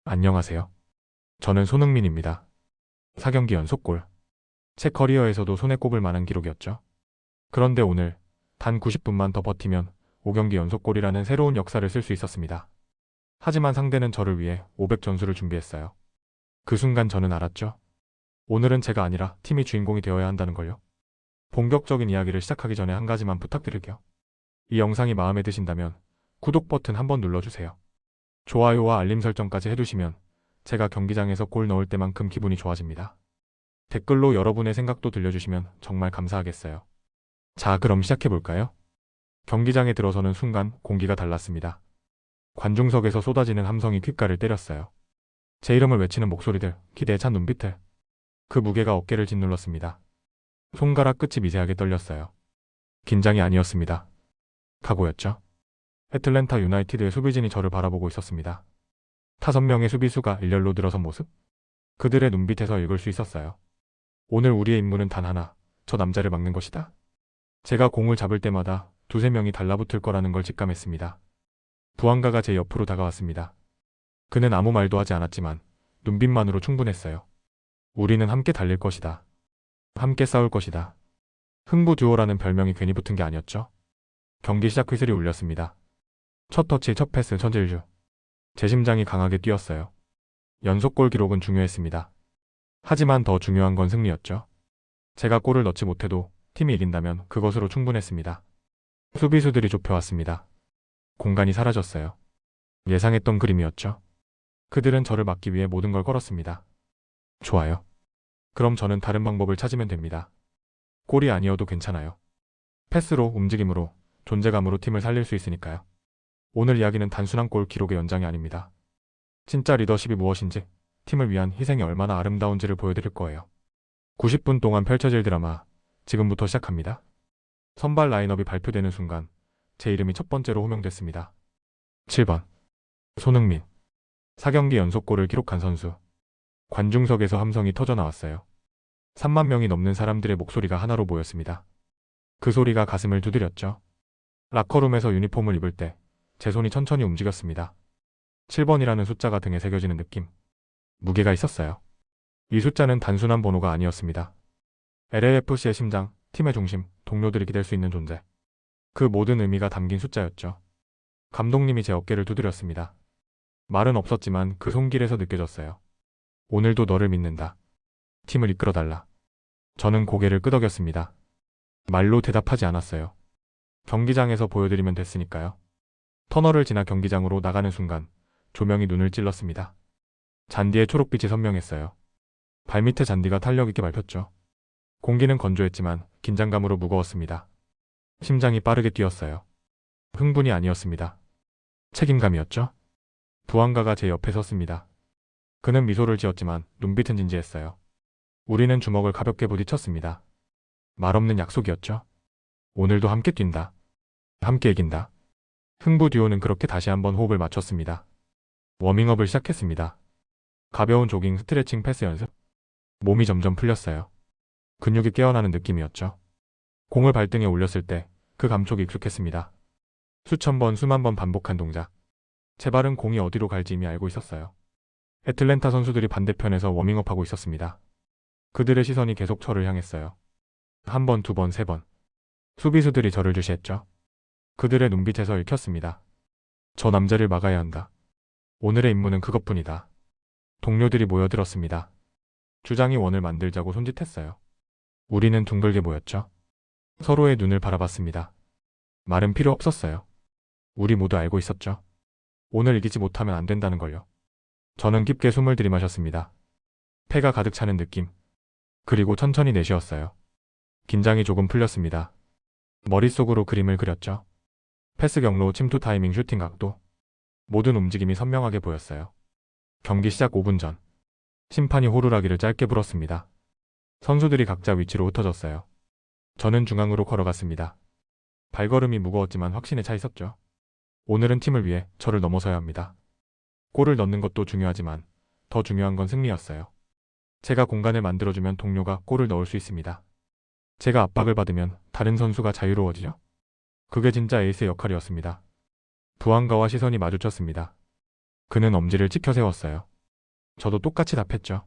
안녕하세요. 저는 손흥민입니다. 4경기 연속골. 제 커리어에서도 손에 꼽을 만한 기록이었죠. 그런데 오늘 단 90분만 더 버티면 5경기 연속골이라는 새로운 역사를 쓸 수 있었습니다. 하지만 상대는 저를 위해 500 전술을 준비했어요. 그 순간 저는 알았죠. 오늘은 제가 아니라 팀이 주인공이 되어야 한다는 걸요. 본격적인 이야기를 시작하기 전에 한 가지만 부탁드릴게요. 이 영상이 마음에 드신다면 구독 버튼 한번 눌러주세요. 좋아요와 알림 설정까지 해두시면 제가 경기장에서 골 넣을 때만큼 기분이 좋아집니다. 댓글로 여러분의 생각도 들려주시면 정말 감사하겠어요. 자, 그럼 시작해볼까요? 경기장에 들어서는 순간 공기가 달랐습니다. 관중석에서 쏟아지는 함성이 귓가를 때렸어요. 제 이름을 외치는 목소리들, 기대에 찬 눈빛들. 그 무게가 어깨를 짓눌렀습니다. 손가락 끝이 미세하게 떨렸어요. 긴장이 아니었습니다. 각오였죠. 애틀랜타 유나이티드의 수비진이 저를 바라보고 있었습니다. 5명의 수비수가 일렬로 들어선 모습? 그들의 눈빛에서 읽을 수 있었어요. 오늘 우리의 임무는 단 하나, 저 남자를 막는 것이다. 제가 공을 잡을 때마다 2~3명이 달라붙을 거라는 걸 직감했습니다. 부안가가 제 옆으로 다가왔습니다. 그는 아무 말도 하지 않았지만 눈빛만으로 충분했어요. 우리는 함께 달릴 것이다. 함께 싸울 것이다. 흥부 듀오라는 별명이 괜히 붙은 게 아니었죠. 경기 시작 휘슬이 울렸습니다. 첫 터치, 첫 패스, 전질주. 제 심장이 강하게 뛰었어요. 연속골 기록은 중요했습니다. 하지만 더 중요한 건 승리였죠. 제가 골을 넣지 못해도 팀이 이긴다면 그것으로 충분했습니다. 수비수들이 좁혀왔습니다. 공간이 사라졌어요. 예상했던 그림이었죠. 그들은 저를 막기 위해 모든 걸 걸었습니다. 좋아요. 그럼 저는 다른 방법을 찾으면 됩니다. 골이 아니어도 괜찮아요. 패스로, 움직임으로, 존재감으로 팀을 살릴 수 있으니까요. 오늘 이야기는 단순한 골 기록의 연장이 아닙니다. 진짜 리더십이 무엇인지, 팀을 위한 희생이 얼마나 아름다운지를 보여드릴 거예요. 90분 동안 펼쳐질 드라마, 지금부터 시작합니다. 선발 라인업이 발표되는 순간 제 이름이 첫 번째로 호명됐습니다. 7번 손흥민. 4경기 연속골을 기록한 선수. 관중석에서 함성이 터져나왔어요. 3만 명이 넘는 사람들의 목소리가 하나로 모였습니다. 그 소리가 가슴을 두드렸죠. 라커룸에서 유니폼을 입을 때 제 손이 천천히 움직였습니다. 7번이라는 숫자가 등에 새겨지는 느낌. 무게가 있었어요. 이 숫자는 단순한 번호가 아니었습니다. LAFC의 심장, 팀의 중심, 동료들이 기댈 수 있는 존재. 그 모든 의미가 담긴 숫자였죠. 감독님이 제 어깨를 두드렸습니다. 말은 없었지만 그 손길에서 느껴졌어요. 오늘도 너를 믿는다. 팀을 이끌어달라. 저는 고개를 끄덕였습니다. 말로 대답하지 않았어요. 경기장에서 보여드리면 됐으니까요. 터널을 지나 경기장으로 나가는 순간 조명이 눈을 찔렀습니다. 잔디의 초록빛이 선명했어요. 발밑에 잔디가 탄력 있게 밟혔죠. 공기는 건조했지만 긴장감으로 무거웠습니다. 심장이 빠르게 뛰었어요. 흥분이 아니었습니다. 책임감이었죠. 부안가가 제 옆에 섰습니다. 그는 미소를 지었지만 눈빛은 진지했어요. 우리는 주먹을 가볍게 부딪혔습니다. 말없는 약속이었죠. 오늘도 함께 뛴다. 함께 이긴다. 흥부 듀오는 그렇게 다시 한번 호흡을 맞췄습니다. 워밍업을 시작했습니다. 가벼운 조깅, 스트레칭, 패스 연습. 몸이 점점 풀렸어요. 근육이 깨어나는 느낌이었죠. 공을 발등에 올렸을 때 그 감촉이 익숙했습니다. 수천 번, 수만 번 반복한 동작. 제 발은 공이 어디로 갈지 이미 알고 있었어요. 애틀랜타 선수들이 반대편에서 워밍업하고 있었습니다. 그들의 시선이 계속 저를 향했어요. 한 번, 2번, 3번. 수비수들이 저를 주시했죠. 그들의 눈빛에서 읽혔습니다. 저 남자를 막아야 한다. 오늘의 임무는 그것뿐이다. 동료들이 모여들었습니다. 주장이 원을 만들자고 손짓했어요. 우리는 둥글게 모였죠. 서로의 눈을 바라봤습니다. 말은 필요 없었어요. 우리 모두 알고 있었죠. 오늘 이기지 못하면 안 된다는 걸요. 저는 깊게 숨을 들이마셨습니다. 폐가 가득 차는 느낌. 그리고 천천히 내쉬었어요. 긴장이 조금 풀렸습니다. 머릿속으로 그림을 그렸죠. 패스 경로, 침투 타이밍, 슈팅 각도. 모든 움직임이 선명하게 보였어요. 경기 시작 5분 전. 심판이 호루라기를 짧게 불었습니다. 선수들이 각자 위치로 흩어졌어요. 저는 중앙으로 걸어갔습니다. 발걸음이 무거웠지만 확신에 차 있었죠. 오늘은 팀을 위해 저를 넘어서야 합니다. 골을 넣는 것도 중요하지만 더 중요한 건 승리였어요. 제가 공간을 만들어주면 동료가 골을 넣을 수 있습니다. 제가 압박을 받으면 다른 선수가 자유로워지죠. 그게 진짜 에이스의 역할이었습니다. 부안가와 시선이 마주쳤습니다. 그는 엄지를 찍혀 세웠어요. 저도 똑같이 답했죠.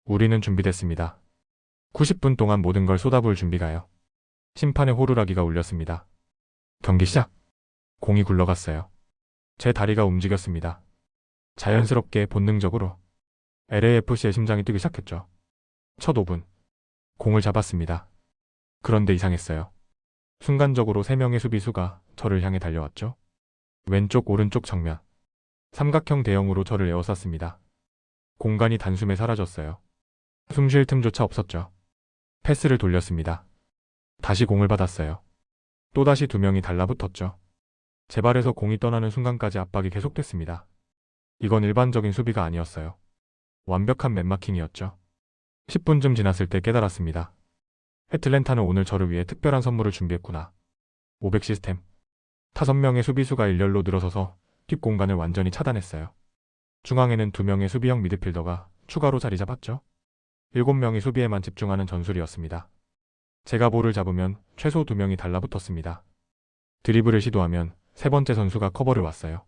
우리는 준비됐습니다. 90분 동안 모든 걸 쏟아부을 준비가요. 심판의 호루라기가 울렸습니다. 경기 시작. 공이 굴러갔어요. 제 다리가 움직였습니다. 자연스럽게 본능적으로 LAFC의 심장이 뛰기 시작했죠. 첫 5분. 공을 잡았습니다. 그런데 이상했어요. 순간적으로 3명의 수비수가 저를 향해 달려왔죠. 왼쪽 오른쪽 정면. 삼각형 대형으로 저를 에워쌌습니다. 공간이 단숨에 사라졌어요. 숨 쉴 틈조차 없었죠. 패스를 돌렸습니다. 다시 공을 받았어요. 또다시 2명이 달라붙었죠. 제 발에서 공이 떠나는 순간까지 압박이 계속됐습니다. 이건 일반적인 수비가 아니었어요. 완벽한 맨마킹이었죠. 10분쯤 지났을 때 깨달았습니다. 애틀랜타는 오늘 저를 위해 특별한 선물을 준비했구나. 500 시스템. 5명의 수비수가 일렬로 늘어서서 뒷공간을 완전히 차단했어요. 중앙에는 2명의 수비형 미드필더가 추가로 자리 잡았죠. 7명이 수비에만 집중하는 전술이었습니다. 제가 볼을 잡으면 최소 2명이 달라붙었습니다. 드리블을 시도하면 3번째 선수가 커버를 왔어요.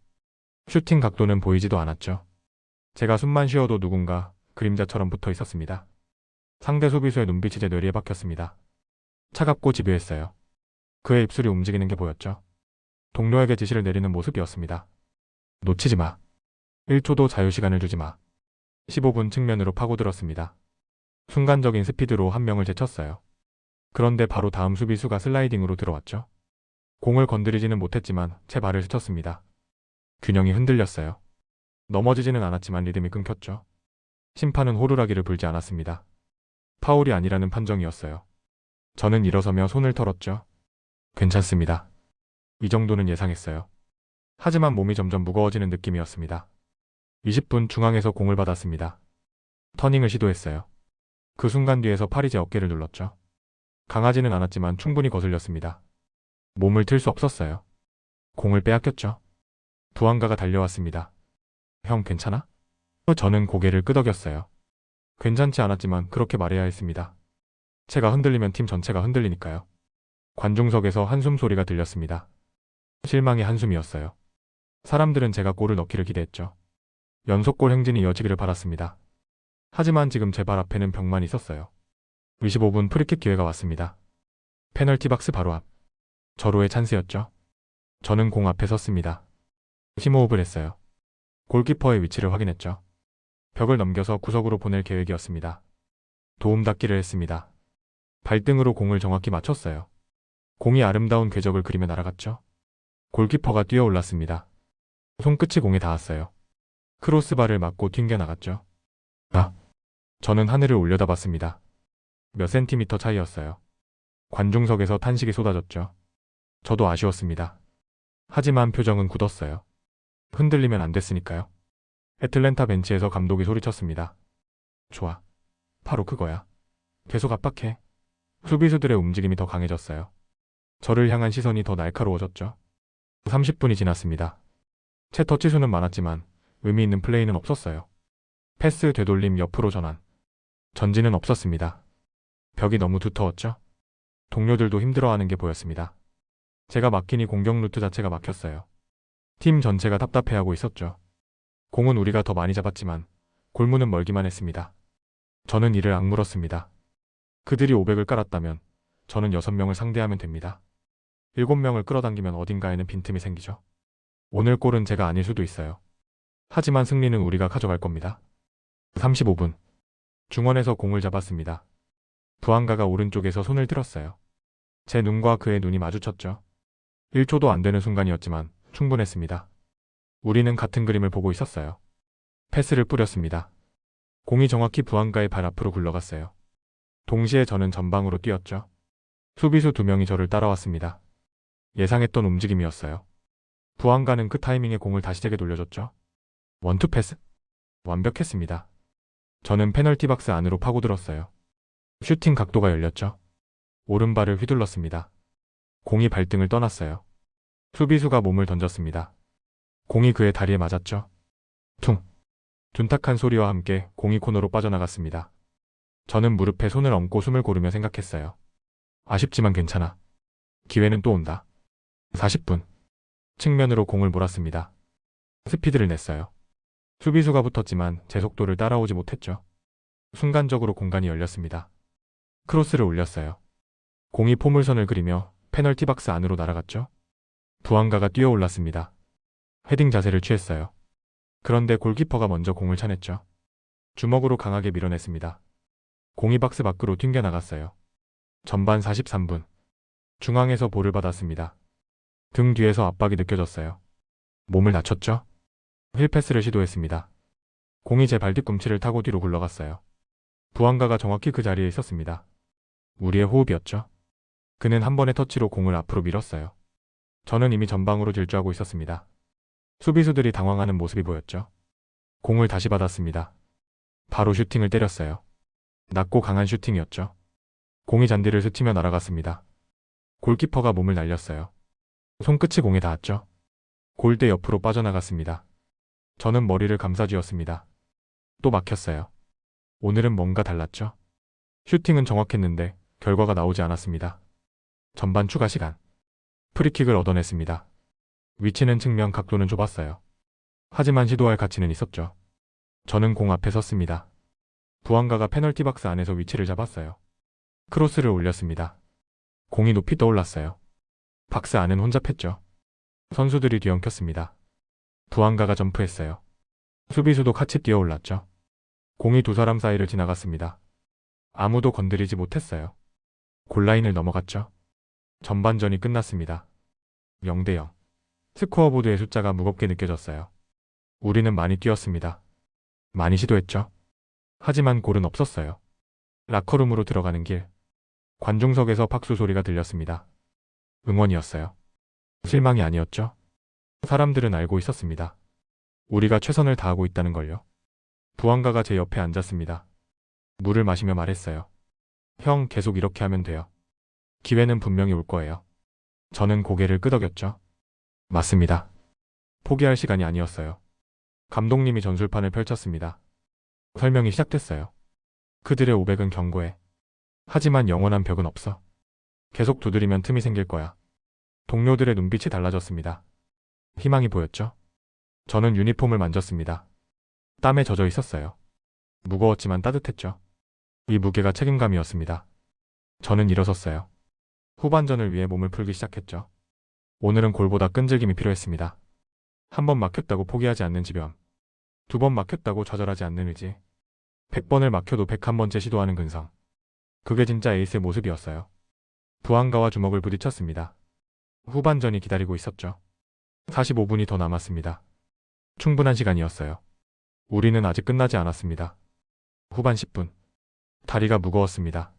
슈팅 각도는 보이지도 않았죠. 제가 숨만 쉬어도 누군가 그림자처럼 붙어 있었습니다. 상대 수비수의 눈빛이 제 뇌리에 박혔습니다. 차갑고 집요했어요. 그의 입술이 움직이는 게 보였죠. 동료에게 지시를 내리는 모습이었습니다. 놓치지 마. 1초도 자유시간을 주지 마. 15분 측면으로 파고들었습니다. 순간적인 스피드로 한 명을 제쳤어요. 그런데 바로 다음 수비수가 슬라이딩으로 들어왔죠. 공을 건드리지는 못했지만 제 발을 스쳤습니다. 균형이 흔들렸어요. 넘어지지는 않았지만 리듬이 끊겼죠. 심판은 호루라기를 불지 않았습니다. 파울이 아니라는 판정이었어요. 저는 일어서며 손을 털었죠. 괜찮습니다. 이 정도는 예상했어요. 하지만 몸이 점점 무거워지는 느낌이었습니다. 20분 중앙에서 공을 받았습니다. 터닝을 시도했어요. 그 순간 뒤에서 팔이 제 어깨를 눌렀죠. 강하지는 않았지만 충분히 거슬렸습니다. 몸을 틀 수 없었어요. 공을 빼앗겼죠. 부안가가 달려왔습니다. 형 괜찮아? 저는 고개를 끄덕였어요. 괜찮지 않았지만 그렇게 말해야 했습니다. 제가 흔들리면 팀 전체가 흔들리니까요. 관중석에서 한숨 소리가 들렸습니다. 실망의 한숨이었어요. 사람들은 제가 골을 넣기를 기대했죠. 연속골 행진이 이어지기를 바랐습니다. 하지만 지금 제 발 앞에는 벽만 있었어요. 25분 프리킥 기회가 왔습니다. 페널티 박스 바로 앞. 저로의 찬스였죠. 저는 공 앞에 섰습니다. 심호흡을 했어요. 골키퍼의 위치를 확인했죠. 벽을 넘겨서 구석으로 보낼 계획이었습니다. 도움닫기를 했습니다. 발등으로 공을 정확히 맞췄어요. 공이 아름다운 궤적을 그리며 날아갔죠. 골키퍼가 뛰어올랐습니다. 손끝이 공에 닿았어요. 크로스바를 맞고 튕겨나갔죠. 저는 하늘을 올려다봤습니다. 몇 센티미터 차이였어요. 관중석에서 탄식이 쏟아졌죠. 저도 아쉬웠습니다. 하지만 표정은 굳었어요. 흔들리면 안 됐으니까요. 애틀랜타 벤치에서 감독이 소리쳤습니다. 좋아. 바로 그거야. 계속 압박해. 수비수들의 움직임이 더 강해졌어요. 저를 향한 시선이 더 날카로워졌죠. 30분이 지났습니다. 채 터치수는 많았지만 의미 있는 플레이는 없었어요. 패스 되돌림 옆으로 전환. 전진은 없었습니다. 벽이 너무 두터웠죠. 동료들도 힘들어하는 게 보였습니다. 제가 막히니 공격 루트 자체가 막혔어요. 팀 전체가 답답해하고 있었죠. 공은 우리가 더 많이 잡았지만 골문은 멀기만 했습니다. 저는 이를 악물었습니다. 그들이 500을 깔았다면 저는 6명을 상대하면 됩니다. 7명을 끌어당기면 어딘가에는 빈틈이 생기죠. 오늘 골은 제가 아닐 수도 있어요. 하지만 승리는 우리가 가져갈 겁니다. 35분. 중원에서 공을 잡았습니다. 부안가가 오른쪽에서 손을 들었어요. 제 눈과 그의 눈이 마주쳤죠. 1초도 안 되는 순간이었지만 충분했습니다. 우리는 같은 그림을 보고 있었어요. 패스를 뿌렸습니다. 공이 정확히 부안가의 발 앞으로 굴러갔어요. 동시에 저는 전방으로 뛰었죠. 수비수 2명이 저를 따라왔습니다. 예상했던 움직임이었어요. 부안가는 그 타이밍에 공을 다시 제게 돌려줬죠. 원투 패스? 완벽했습니다. 저는 페널티 박스 안으로 파고들었어요. 슈팅 각도가 열렸죠. 오른발을 휘둘렀습니다. 공이 발등을 떠났어요. 수비수가 몸을 던졌습니다. 공이 그의 다리에 맞았죠. 퉁! 둔탁한 소리와 함께 공이 코너로 빠져나갔습니다. 저는 무릎에 손을 얹고 숨을 고르며 생각했어요. 아쉽지만 괜찮아. 기회는 또 온다. 40분. 측면으로 공을 몰았습니다. 스피드를 냈어요. 수비수가 붙었지만 제 속도를 따라오지 못했죠. 순간적으로 공간이 열렸습니다. 크로스를 올렸어요. 공이 포물선을 그리며 페널티 박스 안으로 날아갔죠. 부안가가 뛰어올랐습니다. 헤딩 자세를 취했어요. 그런데 골키퍼가 먼저 공을 차냈죠. 주먹으로 강하게 밀어냈습니다. 공이 박스 밖으로 튕겨나갔어요. 전반 43분. 중앙에서 볼을 받았습니다. 등 뒤에서 압박이 느껴졌어요. 몸을 낮췄죠. 힐패스를 시도했습니다. 공이 제 발뒤꿈치를 타고 뒤로 굴러갔어요. 부안가가 정확히 그 자리에 있었습니다. 우리의 호흡이었죠. 그는 한 번의 터치로 공을 앞으로 밀었어요. 저는 이미 전방으로 질주하고 있었습니다. 수비수들이 당황하는 모습이 보였죠. 공을 다시 받았습니다. 바로 슈팅을 때렸어요. 낮고 강한 슈팅이었죠. 공이 잔디를 스치며 날아갔습니다. 골키퍼가 몸을 날렸어요. 손끝이 공에 닿았죠. 골대 옆으로 빠져나갔습니다. 저는 머리를 감싸쥐었습니다. 또 막혔어요. 오늘은 뭔가 달랐죠. 슈팅은 정확했는데 결과가 나오지 않았습니다. 전반 추가 시간. 프리킥을 얻어냈습니다. 위치는 측면, 각도는 좁았어요. 하지만 시도할 가치는 있었죠. 저는 공 앞에 섰습니다. 부안가가 페널티 박스 안에서 위치를 잡았어요. 크로스를 올렸습니다. 공이 높이 떠올랐어요. 박스 안은 혼잡했죠. 선수들이 뒤엉켰습니다. 부안가가 점프했어요. 수비수도 같이 뛰어올랐죠. 공이 두 사람 사이를 지나갔습니다. 아무도 건드리지 못했어요. 골라인을 넘어갔죠. 전반전이 끝났습니다. 0대0. 스코어보드의 숫자가 무겁게 느껴졌어요. 우리는 많이 뛰었습니다. 많이 시도했죠. 하지만 골은 없었어요. 라커룸으로 들어가는 길. 관중석에서 박수 소리가 들렸습니다. 응원이었어요. 실망이 아니었죠. 사람들은 알고 있었습니다. 우리가 최선을 다하고 있다는 걸요. 부안가가 제 옆에 앉았습니다. 물을 마시며 말했어요. 형, 계속 이렇게 하면 돼요. 기회는 분명히 올 거예요. 저는 고개를 끄덕였죠. 맞습니다. 포기할 시간이 아니었어요. 감독님이 전술판을 펼쳤습니다. 설명이 시작됐어요. 그들의 500은 견고해. 하지만 영원한 벽은 없어. 계속 두드리면 틈이 생길 거야. 동료들의 눈빛이 달라졌습니다. 희망이 보였죠? 저는 유니폼을 만졌습니다. 땀에 젖어 있었어요. 무거웠지만 따뜻했죠. 이 무게가 책임감이었습니다. 저는 일어섰어요. 후반전을 위해 몸을 풀기 시작했죠. 오늘은 골보다 끈질김이 필요했습니다. 한 번 막혔다고 포기하지 않는 지변. 두 번 막혔다고 좌절하지 않는 의지. 100번을 막혀도 101번째 시도하는 근성. 그게 진짜 에이스의 모습이었어요. 부안가와 주먹을 부딪혔습니다. 후반전이 기다리고 있었죠. 45분이 더 남았습니다. 충분한 시간이었어요. 우리는 아직 끝나지 않았습니다. 후반 10분. 다리가 무거웠습니다.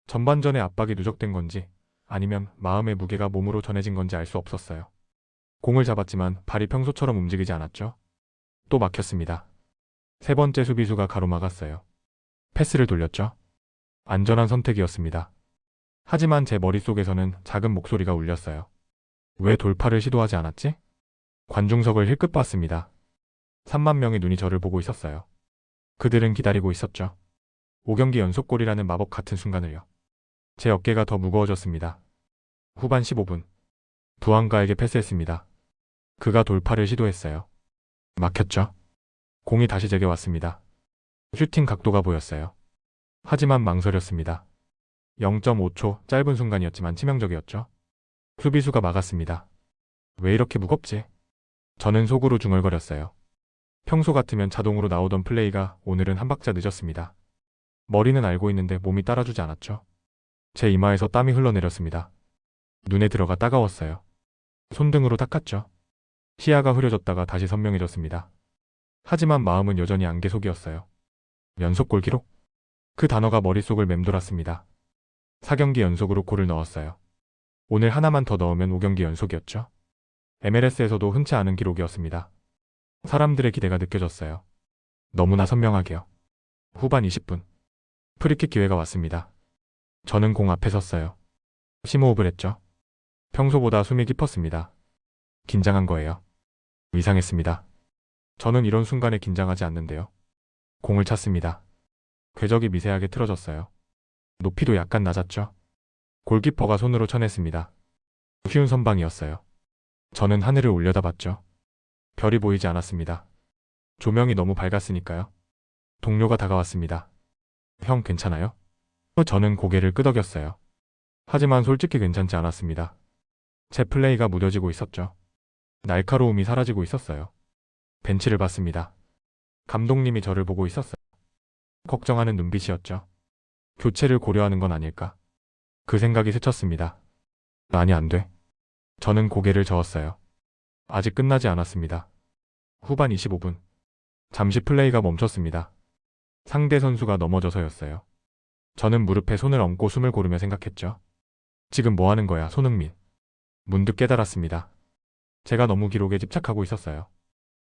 전반전의 압박이 누적된 건지 아니면 마음의 무게가 몸으로 전해진 건지 알 수 없었어요. 공을 잡았지만 발이 평소처럼 움직이지 않았죠. 또 막혔습니다. 세 번째 수비수가 가로막았어요. 패스를 돌렸죠. 안전한 선택이었습니다. 하지만 제 머릿속에서는 작은 목소리가 울렸어요. 왜 돌파를 시도하지 않았지? 관중석을 힐끗 봤습니다. 3만 명의 눈이 저를 보고 있었어요. 그들은 기다리고 있었죠. 5경기 연속골이라는 마법 같은 순간을요. 제 어깨가 더 무거워졌습니다. 후반 15분. 부안가에게 패스했습니다. 그가 돌파를 시도했어요. 막혔죠. 공이 다시 제게 왔습니다. 슈팅 각도가 보였어요. 하지만 망설였습니다. 0.5초 짧은 순간이었지만 치명적이었죠. 수비수가 막았습니다. 왜 이렇게 무겁지? 저는 속으로 중얼거렸어요. 평소 같으면 자동으로 나오던 플레이가 오늘은 한 박자 늦었습니다. 머리는 알고 있는데 몸이 따라주지 않았죠. 제 이마에서 땀이 흘러내렸습니다. 눈에 들어가 따가웠어요. 손등으로 닦았죠. 시야가 흐려졌다가 다시 선명해졌습니다. 하지만 마음은 여전히 안개 속이었어요. 연속골 기록? 그 단어가 머릿속을 맴돌았습니다. 4경기 연속으로 골을 넣었어요. 오늘 하나만 더 넣으면 5경기 연속이었죠. MLS에서도 흔치 않은 기록이었습니다. 사람들의 기대가 느껴졌어요. 너무나 선명하게요. 후반 20분. 프리킥 기회가 왔습니다. 저는 공 앞에 섰어요. 심호흡을 했죠. 평소보다 숨이 깊었습니다. 긴장한 거예요. 이상했습니다. 저는 이런 순간에 긴장하지 않는데요. 공을 찼습니다. 궤적이 미세하게 틀어졌어요. 높이도 약간 낮았죠. 골키퍼가 손으로 쳐냈습니다. 쉬운 선방이었어요. 저는 하늘을 올려다봤죠. 별이 보이지 않았습니다. 조명이 너무 밝았으니까요. 동료가 다가왔습니다. 형 괜찮아요? 저는 고개를 끄덕였어요. 하지만 솔직히 괜찮지 않았습니다. 제 플레이가 무뎌지고 있었죠. 날카로움이 사라지고 있었어요. 벤치를 봤습니다. 감독님이 저를 보고 있었어요. 걱정하는 눈빛이었죠. 교체를 고려하는 건 아닐까? 그 생각이 스쳤습니다. 아니 안 돼. 저는 고개를 저었어요. 아직 끝나지 않았습니다. 후반 25분. 잠시 플레이가 멈췄습니다. 상대 선수가 넘어져서였어요. 저는 무릎에 손을 얹고 숨을 고르며 생각했죠. 지금 뭐 하는 거야, 손흥민. 문득 깨달았습니다. 제가 너무 기록에 집착하고 있었어요.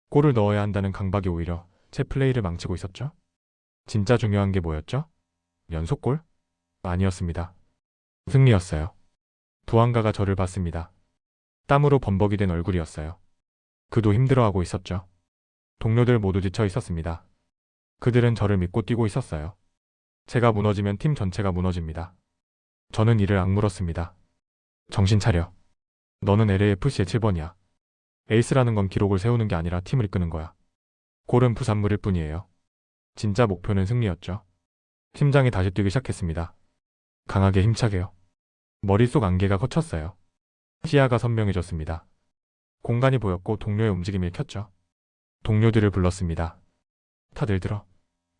골을 넣어야 한다는 강박이 오히려 제 플레이를 망치고 있었죠. 진짜 중요한 게 뭐였죠? 연속골? 아니었습니다. 승리였어요. 부안가가 저를 봤습니다. 땀으로 범벅이 된 얼굴이었어요. 그도 힘들어하고 있었죠. 동료들 모두 지쳐 있었습니다. 그들은 저를 믿고 뛰고 있었어요. 제가 무너지면 팀 전체가 무너집니다. 저는 이를 악물었습니다. 정신 차려. 너는 LAFC의 7번이야. 에이스라는 건 기록을 세우는 게 아니라 팀을 이끄는 거야. 골은 부산물일 뿐이에요. 진짜 목표는 승리였죠. 심장이 다시 뛰기 시작했습니다. 강하게 힘차게요. 머릿속 안개가 걷혔어요. 시야가 선명해졌습니다. 공간이 보였고 동료의 움직임이 읽혔죠. 동료들을 불렀습니다. 다들 들어.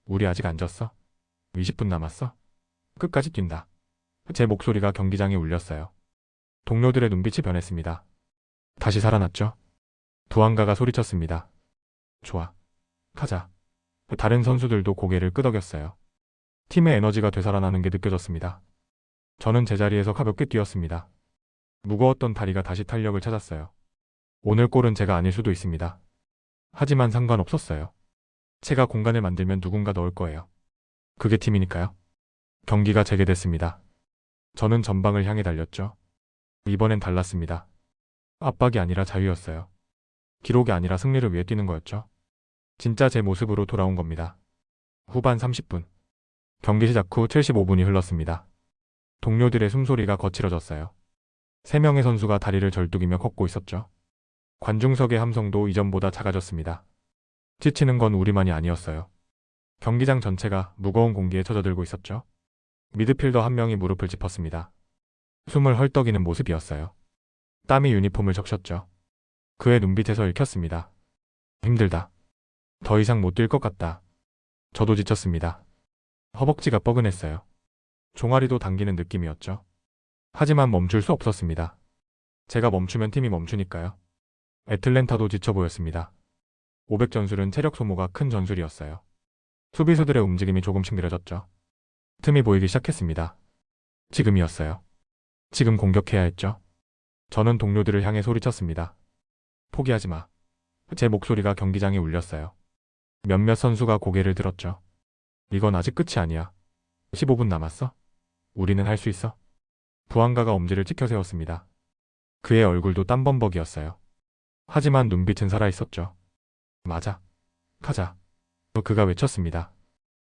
우리 아직 안 졌어. 20분 남았어. 끝까지 뛴다. 제 목소리가 경기장에 울렸어요. 동료들의 눈빛이 변했습니다. 다시 살아났죠. 부안가가 소리쳤습니다. 좋아. 가자. 다른 선수들도 고개를 끄덕였어요. 팀의 에너지가 되살아나는 게 느껴졌습니다. 저는 제자리에서 가볍게 뛰었습니다. 무거웠던 다리가 다시 탄력을 찾았어요. 오늘 골은 제가 아닐 수도 있습니다. 하지만 상관없었어요. 제가 공간을 만들면 누군가 넣을 거예요. 그게 팀이니까요. 경기가 재개됐습니다. 저는 전방을 향해 달렸죠. 이번엔 달랐습니다. 압박이 아니라 자유였어요. 기록이 아니라 승리를 위해 뛰는 거였죠. 진짜 제 모습으로 돌아온 겁니다. 후반 30분. 경기 시작 후 75분이 흘렀습니다. 동료들의 숨소리가 거칠어졌어요. 3명의 선수가 다리를 절뚝이며 걷고 있었죠. 관중석의 함성도 이전보다 작아졌습니다. 지치는 건 우리만이 아니었어요. 경기장 전체가 무거운 공기에 젖어들고 있었죠. 미드필더 한 명이 무릎을 짚었습니다. 숨을 헐떡이는 모습이었어요. 땀이 유니폼을 적셨죠. 그의 눈빛에서 읽혔습니다. 힘들다. 더 이상 못 뛸 것 같다. 저도 지쳤습니다. 허벅지가 뻐근했어요. 종아리도 당기는 느낌이었죠. 하지만 멈출 수 없었습니다. 제가 멈추면 팀이 멈추니까요. 애틀랜타도 지쳐 보였습니다. 500 전술은 체력 소모가 큰 전술이었어요. 수비수들의 움직임이 조금씩 느려졌죠. 틈이 보이기 시작했습니다. 지금이었어요. 지금 공격해야 했죠. 저는 동료들을 향해 소리쳤습니다. 포기하지 마. 제 목소리가 경기장에 울렸어요. 몇몇 선수가 고개를 들었죠. 이건 아직 끝이 아니야. 15분 남았어. 우리는 할 수 있어. 부안가가 엄지를 찍혀 세웠습니다. 그의 얼굴도 땀범벅이었어요. 하지만 눈빛은 살아있었죠. 맞아. 가자. 그가 외쳤습니다.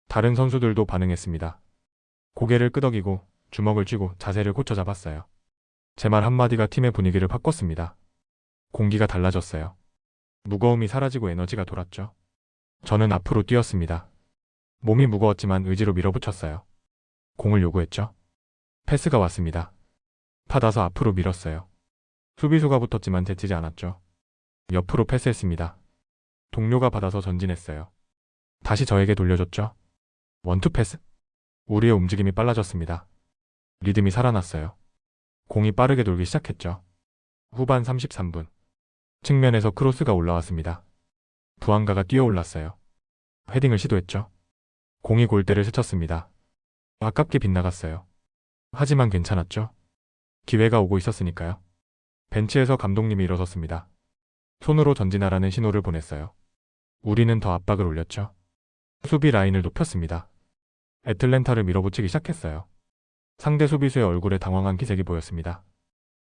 다른 선수들도 반응했습니다. 고개를 끄덕이고 주먹을 쥐고 자세를 고쳐 잡았어요. 제 말 한마디가 팀의 분위기를 바꿨습니다. 공기가 달라졌어요. 무거움이 사라지고 에너지가 돌았죠. 저는 앞으로 뛰었습니다. 몸이 무거웠지만 의지로 밀어붙였어요. 공을 요구했죠. 패스가 왔습니다. 받아서 앞으로 밀었어요. 수비수가 붙었지만 제치지 않았죠. 옆으로 패스했습니다. 동료가 받아서 전진했어요. 다시 저에게 돌려줬죠. 원투 패스? 우리의 움직임이 빨라졌습니다. 리듬이 살아났어요. 공이 빠르게 돌기 시작했죠. 후반 33분. 측면에서 크로스가 올라왔습니다. 부안가가 뛰어올랐어요. 헤딩을 시도했죠. 공이 골대를 스쳤습니다. 아깝게 빗나갔어요. 하지만 괜찮았죠. 기회가 오고 있었으니까요. 벤치에서 감독님이 일어섰습니다. 손으로 전진하라는 신호를 보냈어요. 우리는 더 압박을 올렸죠. 수비 라인을 높였습니다. 애틀랜타를 밀어붙이기 시작했어요. 상대 수비수의 얼굴에 당황한 기색이 보였습니다.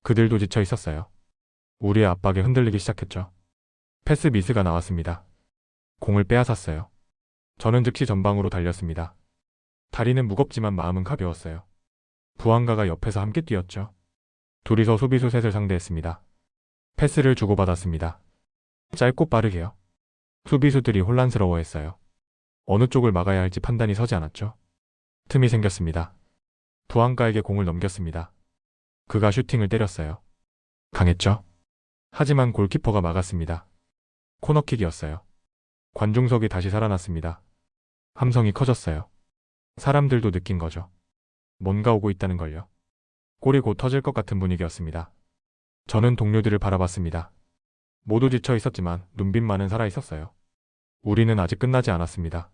그들도 지쳐 있었어요. 우리의 압박에 흔들리기 시작했죠. 패스 미스가 나왔습니다. 공을 빼앗았어요. 저는 즉시 전방으로 달렸습니다. 다리는 무겁지만 마음은 가벼웠어요. 부안가가 옆에서 함께 뛰었죠. 둘이서 수비수 셋을 상대했습니다. 패스를 주고받았습니다. 짧고 빠르게요. 수비수들이 혼란스러워했어요. 어느 쪽을 막아야 할지 판단이 서지 않았죠. 틈이 생겼습니다. 부안가에게 공을 넘겼습니다. 그가 슈팅을 때렸어요. 강했죠? 하지만 골키퍼가 막았습니다. 코너킥이었어요. 관중석이 다시 살아났습니다. 함성이 커졌어요. 사람들도 느낀 거죠. 뭔가 오고 있다는 걸요. 골이 곧 터질 것 같은 분위기였습니다. 저는 동료들을 바라봤습니다. 모두 지쳐 있었지만 눈빛만은 살아 있었어요. 우리는 아직 끝나지 않았습니다.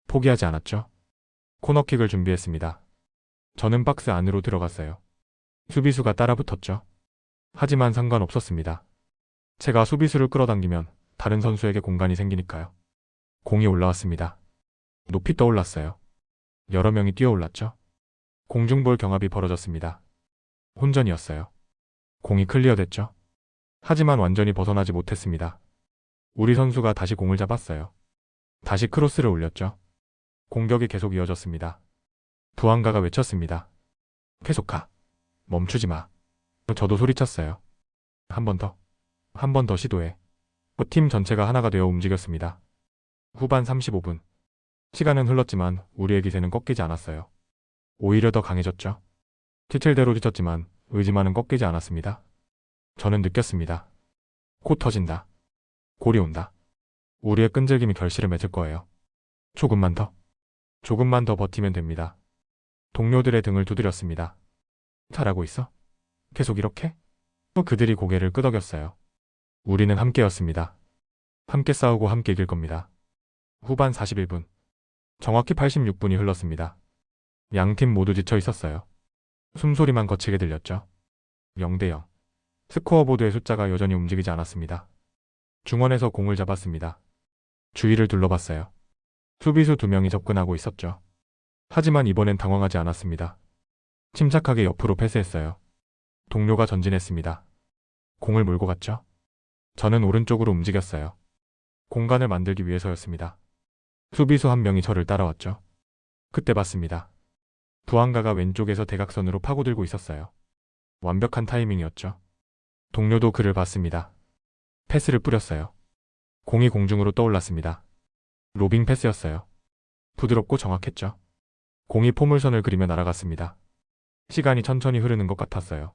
포기하지 않았죠. 코너킥을 준비했습니다. 저는 박스 안으로 들어갔어요. 수비수가 따라붙었죠. 하지만 상관없었습니다. 제가 수비수를 끌어당기면 다른 선수에게 공간이 생기니까요. 공이 올라왔습니다. 높이 떠올랐어요. 여러 명이 뛰어올랐죠. 공중볼 경합이 벌어졌습니다. 혼전이었어요. 공이 클리어됐죠. 하지만 완전히 벗어나지 못했습니다. 우리 선수가 다시 공을 잡았어요. 다시 크로스를 올렸죠. 공격이 계속 이어졌습니다. 부안가가 외쳤습니다. 계속하. 멈추지 마. 저도 소리쳤어요. 한 번 더. 한 번 더 시도해. 팀 전체가 하나가 되어 움직였습니다. 후반 35분. 시간은 흘렀지만 우리의 기세는 꺾이지 않았어요. 오히려 더 강해졌죠. 지칠대로 지쳤지만 의지만은 꺾이지 않았습니다. 저는 느꼈습니다. 곧 터진다. 골이 온다. 우리의 끈질김이 결실을 맺을 거예요. 조금만 더. 조금만 더 버티면 됩니다. 동료들의 등을 두드렸습니다. 잘하고 있어? 계속 이렇게? 또 그들이 고개를 끄덕였어요. 우리는 함께였습니다. 함께 싸우고 함께 이길 겁니다. 후반 41분. 정확히 86분이 흘렀습니다. 양팀 모두 지쳐 있었어요. 숨소리만 거치게 들렸죠. 0대0. 스코어보드의 숫자가 여전히 움직이지 않았습니다. 중원에서 공을 잡았습니다. 주위를 둘러봤어요. 수비수 2명이 접근하고 있었죠. 하지만 이번엔 당황하지 않았습니다. 침착하게 옆으로 패스했어요. 동료가 전진했습니다. 공을 몰고 갔죠. 저는 오른쪽으로 움직였어요. 공간을 만들기 위해서였습니다. 수비수 1명이 저를 따라왔죠. 그때 봤습니다. 부안가가 왼쪽에서 대각선으로 파고들고 있었어요. 완벽한 타이밍이었죠. 동료도 그를 봤습니다. 패스를 뿌렸어요. 공이 공중으로 떠올랐습니다. 로빙 패스였어요. 부드럽고 정확했죠. 공이 포물선을 그리며 날아갔습니다. 시간이 천천히 흐르는 것 같았어요.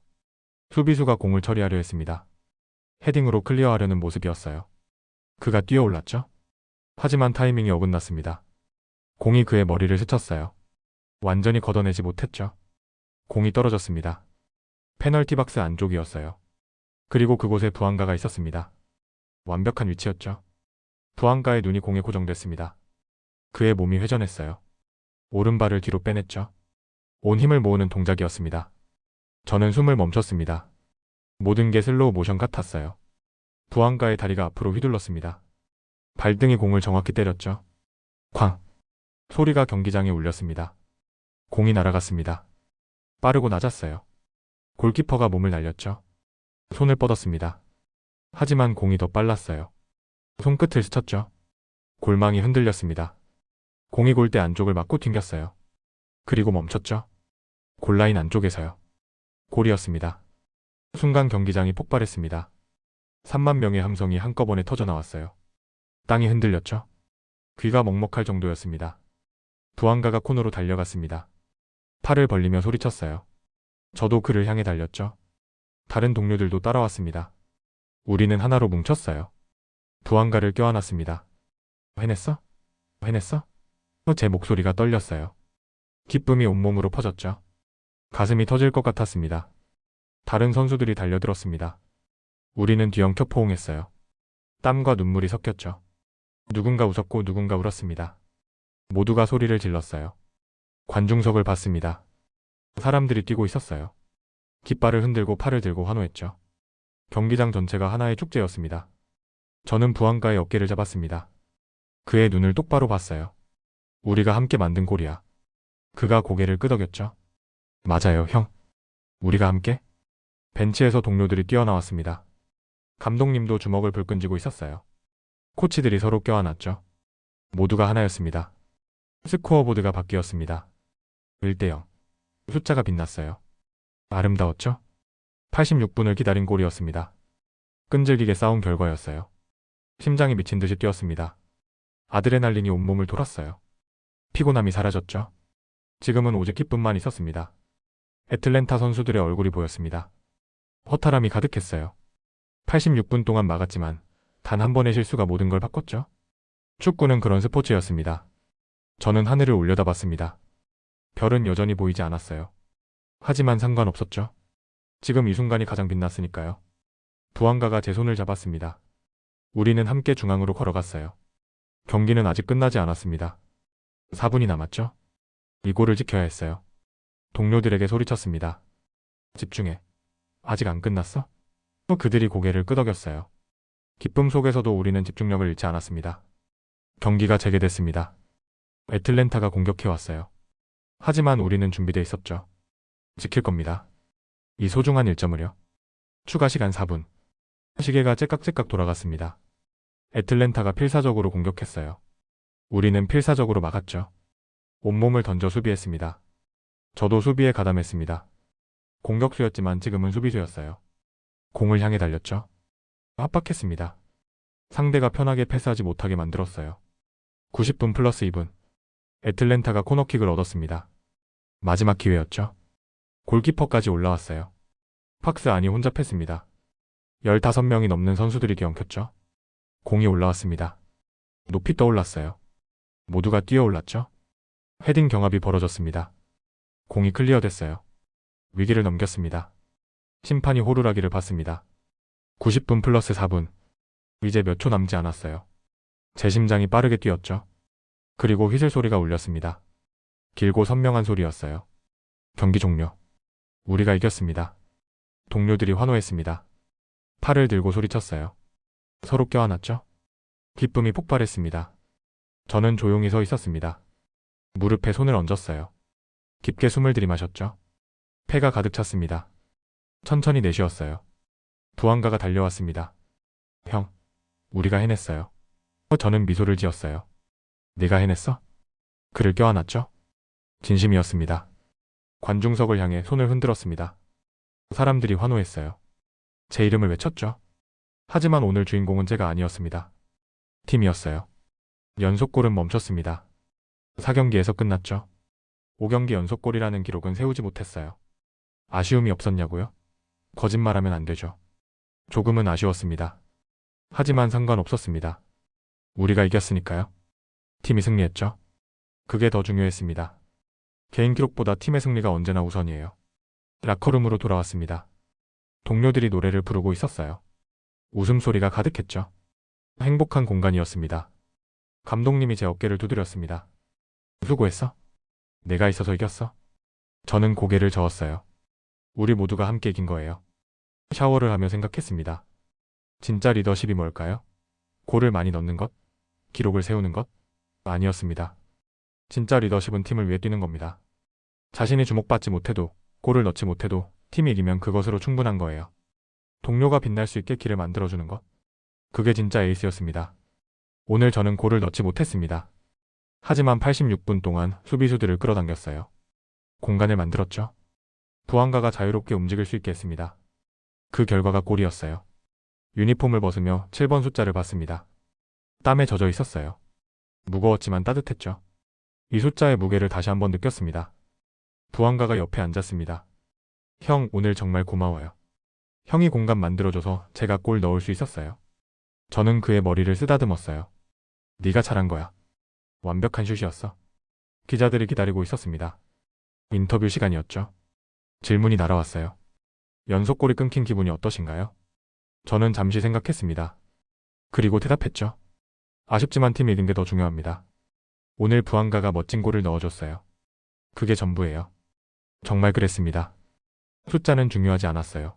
수비수가 공을 처리하려 했습니다. 헤딩으로 클리어하려는 모습이었어요. 그가 뛰어올랐죠. 하지만 타이밍이 어긋났습니다. 공이 그의 머리를 스쳤어요. 완전히 걷어내지 못했죠. 공이 떨어졌습니다. 페널티 박스 안쪽이었어요. 그리고 그곳에 부안가가 있었습니다. 완벽한 위치였죠. 부안가의 눈이 공에 고정됐습니다. 그의 몸이 회전했어요. 오른발을 뒤로 빼냈죠. 온 힘을 모으는 동작이었습니다. 저는 숨을 멈췄습니다. 모든 게 슬로우 모션 같았어요. 부안가의 다리가 앞으로 휘둘렀습니다. 발등이 공을 정확히 때렸죠. 쾅! 소리가 경기장에 울렸습니다. 공이 날아갔습니다. 빠르고 낮았어요. 골키퍼가 몸을 날렸죠. 손을 뻗었습니다. 하지만 공이 더 빨랐어요. 손끝을 스쳤죠. 골망이 흔들렸습니다. 공이 골대 안쪽을 맞고 튕겼어요. 그리고 멈췄죠. 골라인 안쪽에서요. 골이었습니다. 순간 경기장이 폭발했습니다. 3만 명의 함성이 한꺼번에 터져나왔어요. 땅이 흔들렸죠. 귀가 먹먹할 정도였습니다. 부안가가 코너로 달려갔습니다. 팔을 벌리며 소리쳤어요. 저도 그를 향해 달렸죠. 다른 동료들도 따라왔습니다. 우리는 하나로 뭉쳤어요. 부안가를 껴안았습니다. 해냈어? 해냈어? 제 목소리가 떨렸어요. 기쁨이 온몸으로 퍼졌죠. 가슴이 터질 것 같았습니다. 다른 선수들이 달려들었습니다. 우리는 뒤엉켜 포옹했어요. 땀과 눈물이 섞였죠. 누군가 웃었고 누군가 울었습니다. 모두가 소리를 질렀어요. 관중석을 봤습니다. 사람들이 뛰고 있었어요. 깃발을 흔들고 팔을 들고 환호했죠. 경기장 전체가 하나의 축제였습니다. 저는 부안가의 어깨를 잡았습니다. 그의 눈을 똑바로 봤어요. 우리가 함께 만든 골이야. 그가 고개를 끄덕였죠. 맞아요, 형. 우리가 함께? 벤치에서 동료들이 뛰어나왔습니다. 감독님도 주먹을 불끈 쥐고 있었어요. 코치들이 서로 껴안았죠. 모두가 하나였습니다. 스코어보드가 바뀌었습니다. 1대0. 숫자가 빛났어요. 아름다웠죠? 86분을 기다린 골이었습니다. 끈질기게 싸운 결과였어요. 심장이 미친 듯이 뛰었습니다. 아드레날린이 온몸을 돌았어요. 피곤함이 사라졌죠. 지금은 오직 기쁨만 있었습니다. 애틀랜타 선수들의 얼굴이 보였습니다. 허탈함이 가득했어요. 86분 동안 막았지만 단 한 번의 실수가 모든 걸 바꿨죠. 축구는 그런 스포츠였습니다. 저는 하늘을 올려다봤습니다. 별은 여전히 보이지 않았어요. 하지만 상관없었죠. 지금 이 순간이 가장 빛났으니까요. 부안가가 제 손을 잡았습니다. 우리는 함께 중앙으로 걸어갔어요. 경기는 아직 끝나지 않았습니다. 4분이 남았죠. 이 골을 지켜야 했어요. 동료들에게 소리쳤습니다. 집중해. 아직 안 끝났어? 또 그들이 고개를 끄덕였어요. 기쁨 속에서도 우리는 집중력을 잃지 않았습니다. 경기가 재개됐습니다. 애틀랜타가 공격해왔어요. 하지만 우리는 준비돼 있었죠. 지킬 겁니다. 이 소중한 1점을요. 추가 시간 4분. 시계가 째깍째깍 돌아갔습니다. 애틀랜타가 필사적으로 공격했어요. 우리는 필사적으로 막았죠. 온몸을 던져 수비했습니다. 저도 수비에 가담했습니다. 공격수였지만 지금은 수비수였어요. 공을 향해 달렸죠. 압박했습니다. 상대가 편하게 패스하지 못하게 만들었어요. 90분 플러스 2분. 애틀랜타가 코너킥을 얻었습니다. 마지막 기회였죠. 골키퍼까지 올라왔어요. 박스 안이 혼잡했습니다. 15명이 넘는 선수들이 뛰어넘겼죠. 공이 올라왔습니다. 높이 떠올랐어요. 모두가 뛰어올랐죠. 헤딩 경합이 벌어졌습니다. 공이 클리어됐어요. 위기를 넘겼습니다. 심판이 호루라기를 봤습니다. 90분 플러스 4분. 이제 몇 초 남지 않았어요. 제 심장이 빠르게 뛰었죠. 그리고 휘슬 소리가 울렸습니다. 길고 선명한 소리였어요. 경기 종료. 우리가 이겼습니다. 동료들이 환호했습니다. 팔을 들고 소리쳤어요. 서로 껴안았죠. 기쁨이 폭발했습니다. 저는 조용히 서 있었습니다. 무릎에 손을 얹었어요. 깊게 숨을 들이마셨죠. 폐가 가득 찼습니다. 천천히 내쉬었어요. 부안가가 달려왔습니다. 형, 우리가 해냈어요. 저는 미소를 지었어요. 네가 해냈어? 그를 껴안았죠. 진심이었습니다. 관중석을 향해 손을 흔들었습니다. 사람들이 환호했어요. 제 이름을 외쳤죠. 하지만 오늘 주인공은 제가 아니었습니다. 팀이었어요. 연속골은 멈췄습니다. 4경기에서 끝났죠. 5경기 연속골이라는 기록은 세우지 못했어요. 아쉬움이 없었냐고요? 거짓말하면 안 되죠. 조금은 아쉬웠습니다. 하지만 상관없었습니다. 우리가 이겼으니까요. 팀이 승리했죠. 그게 더 중요했습니다. 개인 기록보다 팀의 승리가 언제나 우선이에요. 라커룸으로 돌아왔습니다. 동료들이 노래를 부르고 있었어요. 웃음소리가 가득했죠. 행복한 공간이었습니다. 감독님이 제 어깨를 두드렸습니다. 수고했어? 내가 있어서 이겼어? 저는 고개를 저었어요. 우리 모두가 함께 이긴 거예요. 샤워를 하며 생각했습니다. 진짜 리더십이 뭘까요? 골을 많이 넣는 것? 기록을 세우는 것? 아니었습니다. 진짜 리더십은 팀을 위해 뛰는 겁니다. 자신이 주목받지 못해도, 골을 넣지 못해도 팀이 이기면 그것으로 충분한 거예요. 동료가 빛날 수 있게 길을 만들어주는 것. 그게 진짜 에이스였습니다. 오늘 저는 골을 넣지 못했습니다. 하지만 86분 동안 수비수들을 끌어당겼어요. 공간을 만들었죠. 부안가가 자유롭게 움직일 수 있게 했습니다. 그 결과가 골이었어요. 유니폼을 벗으며 7번 숫자를 봤습니다. 땀에 젖어 있었어요. 무거웠지만 따뜻했죠. 이 숫자의 무게를 다시 한번 느꼈습니다. 부안가가 옆에 앉았습니다. 형, 오늘 정말 고마워요. 형이 공간 만들어줘서 제가 골 넣을 수 있었어요. 저는 그의 머리를 쓰다듬었어요. 네가 잘한 거야. 완벽한 슛이었어. 기자들이 기다리고 있었습니다. 인터뷰 시간이었죠. 질문이 날아왔어요. 연속골이 끊긴 기분이 어떠신가요? 저는 잠시 생각했습니다. 그리고 대답했죠. 아쉽지만 팀이 이긴 게 더 중요합니다. 오늘 부안가가 멋진 골을 넣어줬어요. 그게 전부예요. 정말 그랬습니다. 숫자는 중요하지 않았어요.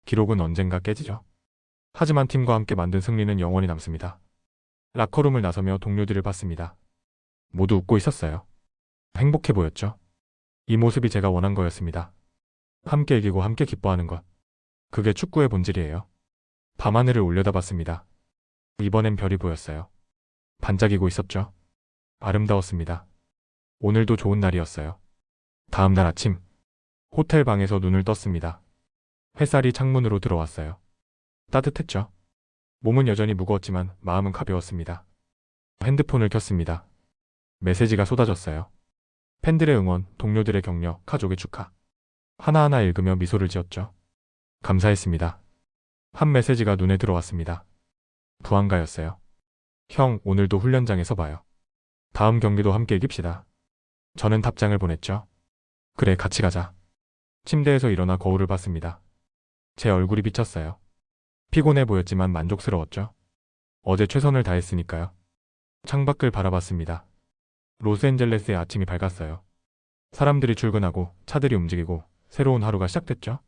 기록은 언젠가 깨지죠. 하지만 팀과 함께 만든 승리는 영원히 남습니다. 라커룸을 나서며 동료들을 봤습니다. 모두 웃고 있었어요. 행복해 보였죠. 이 모습이 제가 원한 거였습니다. 함께 이기고 함께 기뻐하는 것. 그게 축구의 본질이에요. 밤하늘을 올려다봤습니다. 이번엔 별이 보였어요. 반짝이고 있었죠. 아름다웠습니다. 오늘도 좋은 날이었어요. 다음 날 아침, 호텔 방에서 눈을 떴습니다. 햇살이 창문으로 들어왔어요. 따뜻했죠. 몸은 여전히 무거웠지만 마음은 가벼웠습니다. 핸드폰을 켰습니다. 메시지가 쏟아졌어요. 팬들의 응원, 동료들의 격려, 가족의 축하. 하나하나 읽으며 미소를 지었죠. 감사했습니다. 한 메시지가 눈에 들어왔습니다. 부한가였어요. 형, 오늘도 훈련장에서 봐요. 다음 경기도 함께 이깁시다. 저는 답장을 보냈죠. 그래, 같이 가자. 침대에서 일어나 거울을 봤습니다. 제 얼굴이 비쳤어요. 피곤해 보였지만 만족스러웠죠. 어제 최선을 다했으니까요. 창밖을 바라봤습니다. 로스앤젤레스의 아침이 밝았어요. 사람들이 출근하고 차들이 움직이고 새로운 하루가 시작됐죠.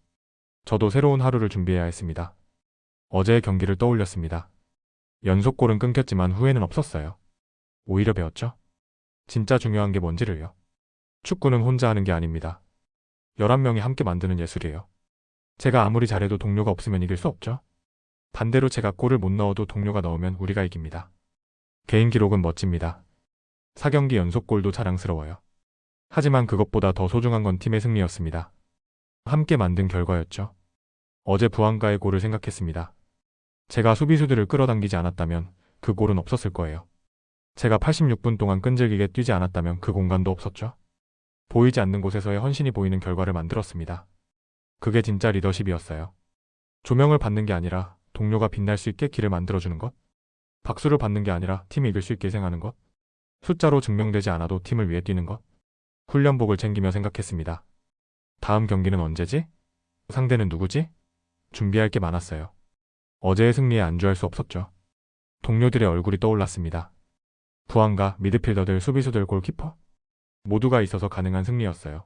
저도 새로운 하루를 준비해야 했습니다. 어제의 경기를 떠올렸습니다. 연속골은 끊겼지만 후회는 없었어요. 오히려 배웠죠. 진짜 중요한 게 뭔지를요. 축구는 혼자 하는 게 아닙니다. 11명이 함께 만드는 예술이에요. 제가 아무리 잘해도 동료가 없으면 이길 수 없죠. 반대로 제가 골을 못 넣어도 동료가 넣으면 우리가 이깁니다. 개인 기록은 멋집니다. 4경기 연속골도 자랑스러워요. 하지만 그것보다 더 소중한 건 팀의 승리였습니다. 함께 만든 결과였죠. 어제 부한가의 골을 생각했습니다. 제가 수비수들을 끌어당기지 않았다면 그 골은 없었을 거예요. 제가 86분 동안 끈질기게 뛰지 않았다면 그 공간도 없었죠. 보이지 않는 곳에서의 헌신이 보이는 결과를 만들었습니다. 그게 진짜 리더십이었어요. 조명을 받는 게 아니라 동료가 빛날 수 있게 길을 만들어주는 것. 박수를 받는 게 아니라 팀이 이길 수 있게 희생하는 것. 숫자로 증명되지 않아도 팀을 위해 뛰는 것. 훈련복을 챙기며 생각했습니다. 다음 경기는 언제지? 상대는 누구지? 준비할 게 많았어요. 어제의 승리에 안주할 수 없었죠. 동료들의 얼굴이 떠올랐습니다. 부한가, 미드필더들, 수비수들, 골키퍼. 모두가 있어서 가능한 승리였어요.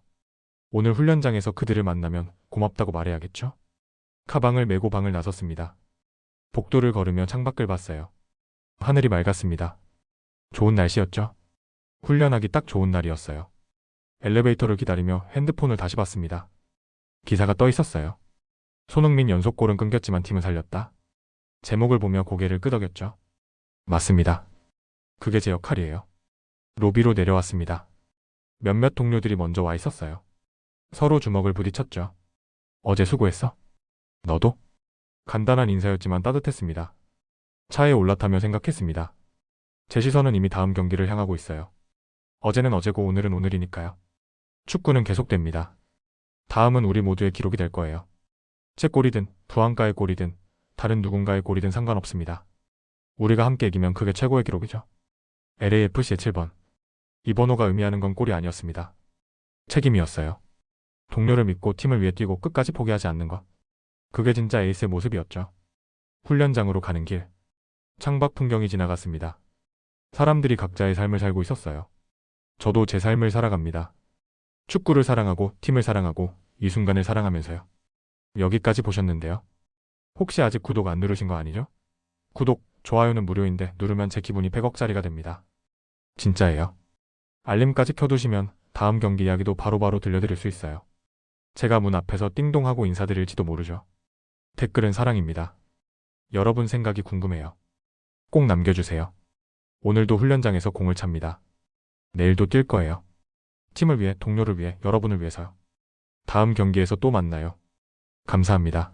오늘 훈련장에서 그들을 만나면 고맙다고 말해야겠죠? 가방을 메고 방을 나섰습니다. 복도를 걸으며 창밖을 봤어요. 하늘이 맑았습니다. 좋은 날씨였죠? 훈련하기 딱 좋은 날이었어요. 엘리베이터를 기다리며 핸드폰을 다시 봤습니다. 기사가 떠 있었어요. 손흥민 연속골은 끊겼지만 팀은 살렸다. 제목을 보며 고개를 끄덕였죠. 맞습니다. 그게 제 역할이에요. 로비로 내려왔습니다. 몇몇 동료들이 먼저 와 있었어요. 서로 주먹을 부딪혔죠. 어제 수고했어? 너도? 간단한 인사였지만 따뜻했습니다. 차에 올라타며 생각했습니다. 제 시선은 이미 다음 경기를 향하고 있어요. 어제는 어제고 오늘은 오늘이니까요. 축구는 계속됩니다. 다음은 우리 모두의 기록이 될 거예요. 제 골이든 부한가의 골이든 다른 누군가의 골이든 상관없습니다. 우리가 함께 이기면 그게 최고의 기록이죠. LAFC의 7번. 이 번호가 의미하는 건 골이 아니었습니다. 책임이었어요. 동료를 믿고 팀을 위해 뛰고 끝까지 포기하지 않는 것. 그게 진짜 에이스의 모습이었죠. 훈련장으로 가는 길. 창밖 풍경이 지나갔습니다. 사람들이 각자의 삶을 살고 있었어요. 저도 제 삶을 살아갑니다. 축구를 사랑하고 팀을 사랑하고 이 순간을 사랑하면서요. 여기까지 보셨는데요. 혹시 아직 구독 안 누르신 거 아니죠? 구독, 좋아요는 무료인데 누르면 제 기분이 100억짜리가 됩니다. 진짜예요. 알림까지 켜두시면 다음 경기 이야기도 바로바로 들려드릴 수 있어요. 제가 문 앞에서 띵동하고 인사드릴지도 모르죠. 댓글은 사랑입니다. 여러분 생각이 궁금해요. 꼭 남겨주세요. 오늘도 훈련장에서 공을 찹니다. 내일도 뛸 거예요. 팀을 위해, 동료를 위해, 여러분을 위해서요. 다음 경기에서 또 만나요. 감사합니다.